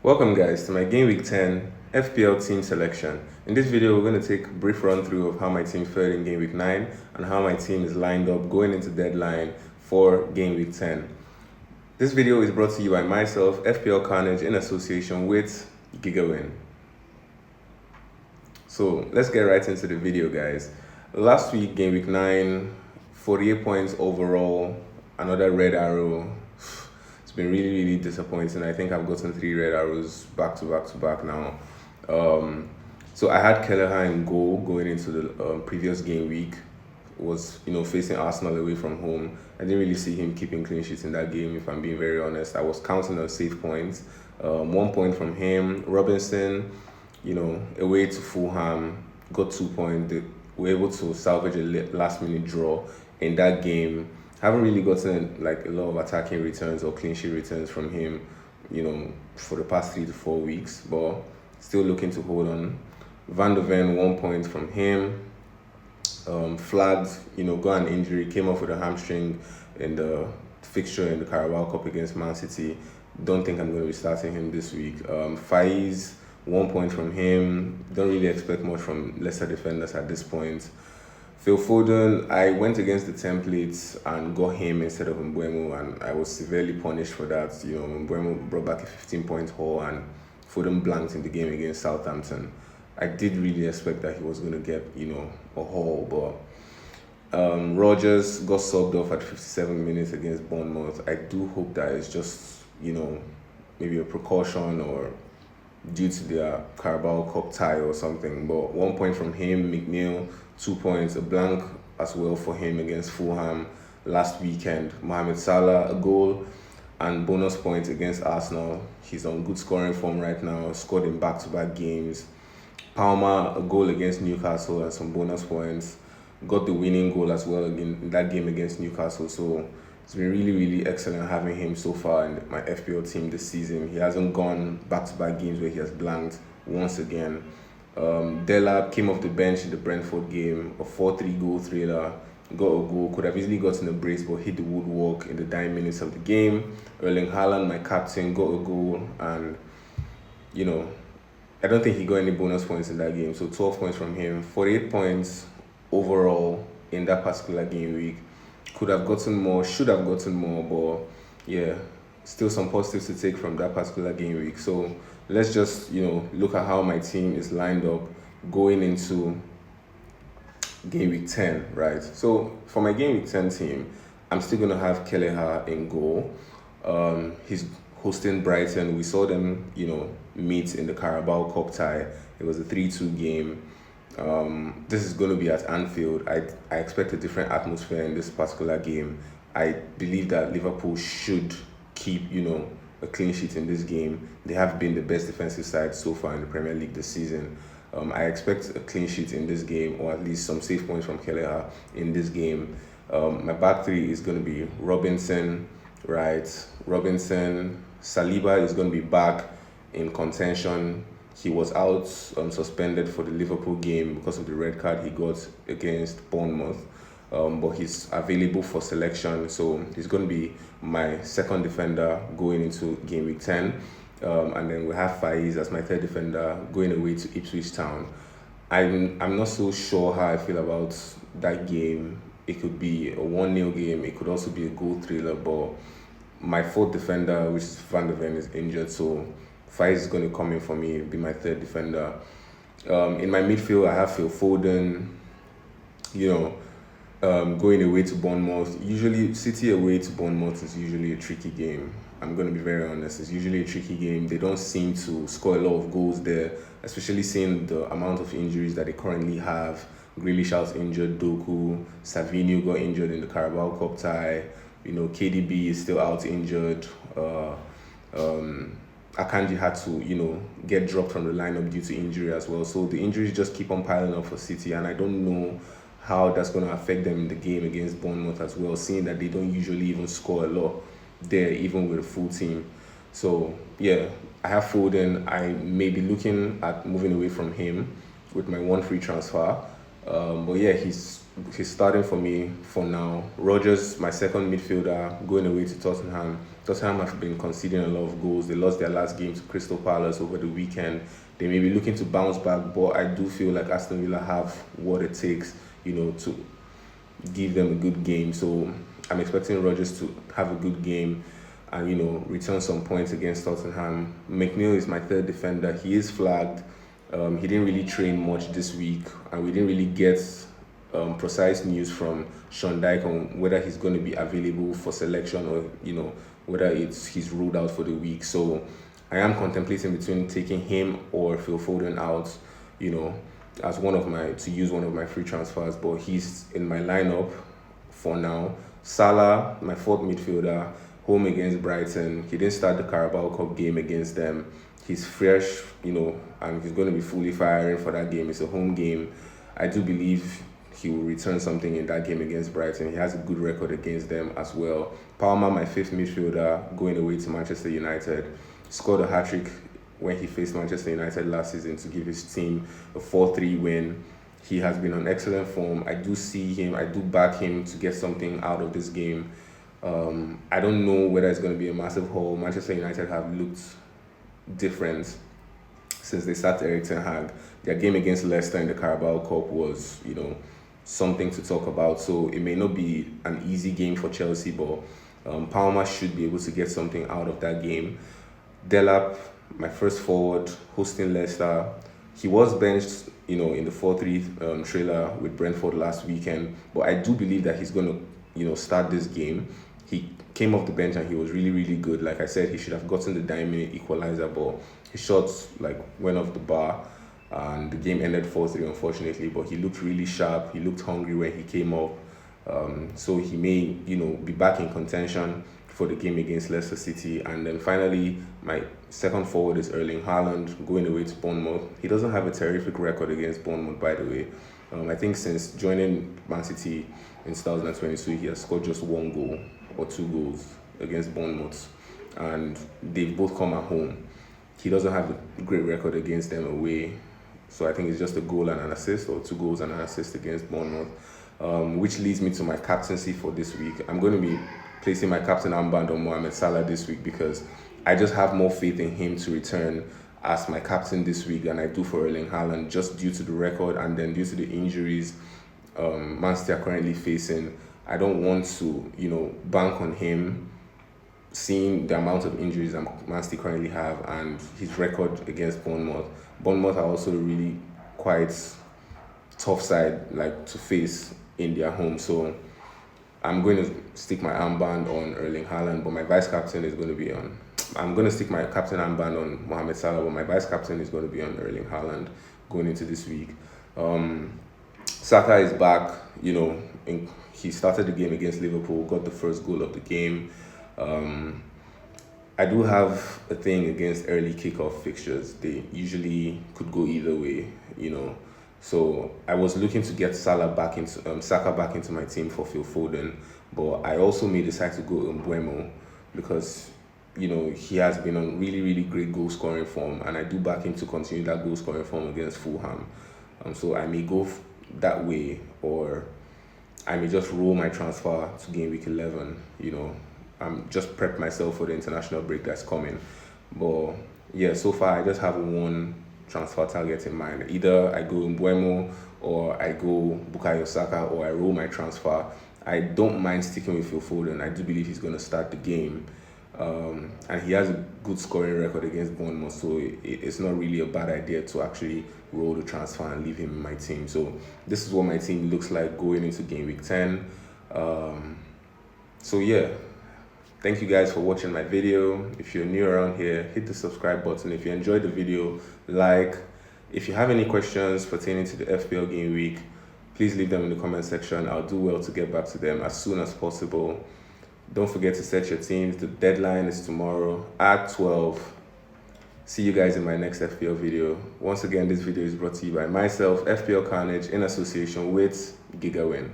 Welcome guys to my Gameweek 10 FPL Team selection. In this video, we're going to take a brief run through of how my team fared in Gameweek 9 and how my team is lined up going into deadline for Gameweek 10. This video is brought to you by myself, FPL.CARNAGE, in association with GW10. So let's get right into the video, guys. Last week, Gameweek 9, 48 points overall, another red arrow. It's been really disappointing. I think I've gotten 3 red arrows back to back now. So I had Kelleher in goal going into the previous game week. Was facing Arsenal away from home. I didn't really see him keeping clean sheets in that game, if I'm being very honest. I was counting on safe points. 1 point from him. Robinson, away to Fulham, got 2 points. They were able to salvage a last minute draw in that game. Haven't really gotten like a lot of attacking returns or clean sheet returns from him, for the past 3 to 4 weeks, but still looking to hold on. Van de Ven, 1 point from him. Flagged, got an injury, came off with a hamstring in the fixture in the Carabao Cup against Man City. Don't think I'm going to be starting him this week. Faiz, 1 point from him. Don't really expect much from lesser defenders at this point. Phil Foden, I went against the templates and got him instead of Mbeumo, and I was severely punished for that. Mbeumo brought back a 15-point haul and Foden blanked in the game against Southampton. I did really expect that he was going to get, a haul, but Rodgers got subbed off at 57 minutes against Bournemouth. I do hope that it's just, maybe a precaution or due to their Carabao Cup tie or something. But 1 point from him, McNeil, 2 points, a blank as well for him against Fulham last weekend. Mohamed Salah, a goal and bonus points against Arsenal. He's on good scoring form right now, scored in back-to-back games. Palmer, a goal against Newcastle and some bonus points. Got the winning goal as well in that game against Newcastle. So it's been really excellent having him so far in my FPL team this season. He hasn't gone back-to-back games where he has blanked once again. Delap came off the bench in the Brentford game, a 4-3 goal thriller, got a goal, could have easily gotten a brace but hit the woodwork in the dying minutes of the game. Erling Haaland, my captain, got a goal, and I don't think he got any bonus points in that game, so 12 points from him. 48 points overall in that particular game week. Could have gotten more, should have gotten more, but yeah, still some positives to take from that particular game week. So let's just, look at how my team is lined up going into game week 10, right? So for my game week 10 team, I'm still going to have Kelleher in goal. He's hosting Brighton. We saw them, meet in the Carabao Cup tie. It was a 3-2 game. This is going to be at Anfield. I expect a different atmosphere in this particular game. I believe that Liverpool should keep, a clean sheet in this game. They have been the best defensive side so far in the Premier League this season. I expect a clean sheet in this game, or at least some safe points from Kelleher in this game. My back three is going to be Robinson, right? Robinson. Saliba is going to be back in contention. He was out suspended for the Liverpool game because of the red card he got against Bournemouth. But he's available for selection, so he's going to be my second defender going into game week 10. And then we have Faiz as my third defender going away to Ipswich Town. I'm not so sure how I feel about that game. It could be a 1-0 game. It could also be a goal thriller, but my fourth defender, which is Van de Ven, is injured, so Faiz is going to come in for me, be my third defender. In my midfield, I have Phil Foden, going away to Bournemouth. Usually, City away to Bournemouth is usually a tricky game. I'm going to be very honest. It's usually a tricky game. They don't seem to score a lot of goals there, especially seeing the amount of injuries that they currently have. Grealish out injured, Doku, Savinho got injured in the Carabao Cup tie. KDB is still out injured. Akanji had to, get dropped from the lineup due to injury as well. So the injuries just keep on piling up for City, and I don't know how that's going to affect them in the game against Bournemouth as well, seeing that they don't usually even score a lot there, even with a full team. So, yeah, I have Foden. I may be looking at moving away from him with my 1 free transfer. But yeah, he's starting for me for now. Rodgers, my second midfielder, going away to Tottenham. Tottenham have been conceding a lot of goals. They lost their last game to Crystal Palace over the weekend. They may be looking to bounce back, but I do feel like Aston Villa have what it takes, to give them a good game. So I'm expecting Rodgers to have a good game and, return some points against Tottenham. McNeil is my third defender. He is flagged. He didn't really train much this week, and we didn't really get precise news from Sean Dyche on whether he's going to be available for selection or, whether he's ruled out for the week. So I am contemplating between taking him or Phil Foden out, as to use one of my free transfers, but he's in my lineup for now. Salah, my fourth midfielder, home against Brighton. He didn't start the Carabao Cup game against them. He's fresh, and he's going to be fully firing for that game. It's a home game. I do believe he will return something in that game against Brighton. He has a good record against them as well. Palmer, my fifth midfielder, going away to Manchester United, scored a hat-trick when he faced Manchester United last season to give his team a 4-3 win. He has been on excellent form. I do back him to get something out of this game. I don't know whether it's going to be a massive haul. Manchester United have looked different since they started Erik ten Hag. Their game against Leicester in the Carabao Cup was, something to talk about. So it may not be an easy game for Chelsea, but Palmer should be able to get something out of that game. Delap, my first forward, hosting Leicester. He was benched, in the 4-3 trailer with Brentford last weekend, but I do believe that he's going to, start this game. He came off the bench and he was really, really good. Like I said, he should have gotten the 9-minute equalizer, but his shots went off the bar, and the game ended 4-3 unfortunately. But he looked really sharp. He looked hungry when he came up. So he may, be back in contention for the game against Leicester City. And then finally, my second forward is Erling Haaland, going away to Bournemouth. He doesn't have a terrific record against Bournemouth, by the way. I think since joining Man City in 2022, he has scored just 1 goal or 2 goals against Bournemouth, and they've both come at home. He doesn't have a great record against them away, so I think it's just a goal and an assist, or 2 goals and an assist against Bournemouth, which leads me to my captaincy for this week. I'm going to be placing my captain armband on Mohamed Salah this week because I just have more faith in him to return as my captain this week than I do for Erling Haaland, just due to the record and then due to the injuries Man City are currently facing. I don't want to, bank on him, seeing the amount of injuries that Man City currently have and his record against Bournemouth. Bournemouth are also really quite tough side to face in their home. So I'm going to stick my armband on Erling Haaland, but my vice captain is going to be on. I'm going to stick my captain armband on Mohamed Salah, but my vice captain is going to be on Erling Haaland going into this week. Saka is back. He started the game against Liverpool, got the first goal of the game. I do have a thing against early kickoff fixtures. They usually could go either way, So I was looking to get Saka back into my team for Phil Foden, but I also may decide to go Mbeumo because he has been on really, really great goal scoring form, and I do back him to continue that goal scoring form against Fulham. So I may go that way, or I may just roll my transfer to game week 11. I'm just prep myself for the international break that's coming. But yeah, so far I just have one transfer target in mind. Either I go Mbeumo, or I go Bukayo Saka, or I roll my transfer. I don't mind sticking with Phil Foden. I do believe he's going to start the game. And he has a good scoring record against Bournemouth, so it's not really a bad idea to actually roll the transfer and leave him in my team. So this is what my team looks like going into game week 10. So yeah, thank you guys for watching my video. If you're new around here, hit the subscribe button. If you enjoyed the video, like. If you have any questions pertaining to the FPL game week, please leave them in the comment section. I'll do well to get back to them as soon as possible. Don't forget to set your teams. The deadline is tomorrow at 12. See you guys in my next FPL video. Once again, this video is brought to you by myself, FPL Carnage, in association with GW10.